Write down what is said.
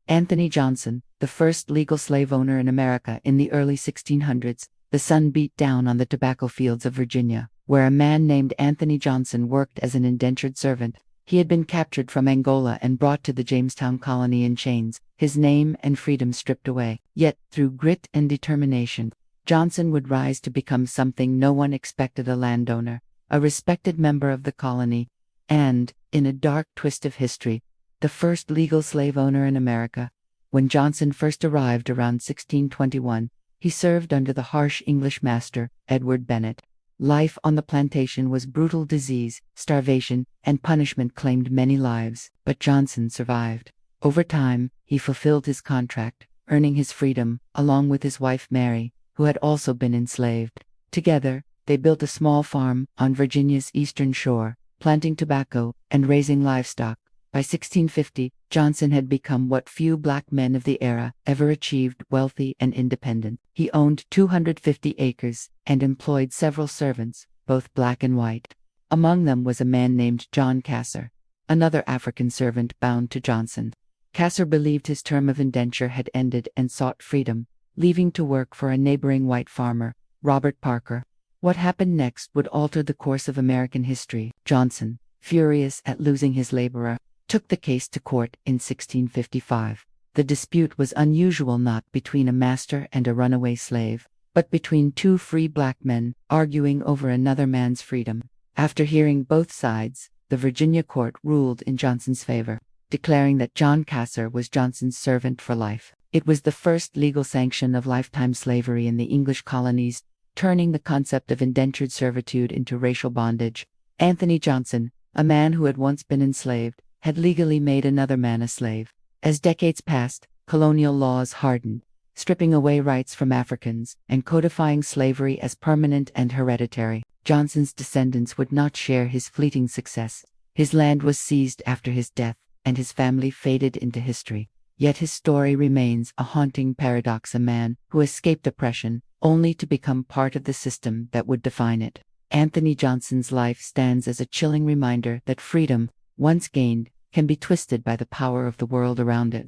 Anthony Johnson, the first legal slave owner in America in the early 1600s, the sun beat down on the tobacco fields of Virginia, where a man named Anthony Johnson worked as an indentured servant. He had been captured from Angola and brought to the Jamestown colony in chains, his name and freedom stripped away. Yet, through grit and determination, Johnson would rise to become something no one expected: a landowner, a respected member of the colony, and, in a dark twist of history, the first legal slave owner in America. When Johnson first arrived around 1621, he served under the harsh English master, Edward Bennett. Life on the plantation was brutal. Disease, starvation, and punishment claimed many lives, but Johnson survived. Over time, he fulfilled his contract, earning his freedom, along with his wife Mary, who had also been enslaved. Together, they built a small farm on Virginia's eastern shore, planting tobacco and raising livestock. By 1650, Johnson had become what few black men of the era ever achieved: wealthy and independent. He owned 250 acres and employed several servants, both black and white. Among them was a man named John Kasser, another African servant bound to Johnson. Kasser believed his term of indenture had ended and sought freedom, leaving to work for a neighboring white farmer, Robert Parker. What happened next would alter the course of American history. Johnson, furious at losing his laborer, took the case to court in 1655. The dispute was unusual, not between a master and a runaway slave, but between two free black men arguing over another man's freedom. After hearing both sides, the Virginia court ruled in Johnson's favor, declaring that John Kasser was Johnson's servant for life. It was the first legal sanction of lifetime slavery in the English colonies, turning the concept of indentured servitude into racial bondage. Anthony Johnson, a man who had once been enslaved, had legally made another man a slave. As decades passed, colonial laws hardened, stripping away rights from Africans and codifying slavery as permanent and hereditary. Johnson's descendants would not share his fleeting success. His land was seized after his death, and his family faded into history. Yet his story remains a haunting paradox: a man who escaped oppression, only to become part of the system that would define it. Anthony Johnson's life stands as a chilling reminder that freedom, once gained, can be twisted by the power of the world around it.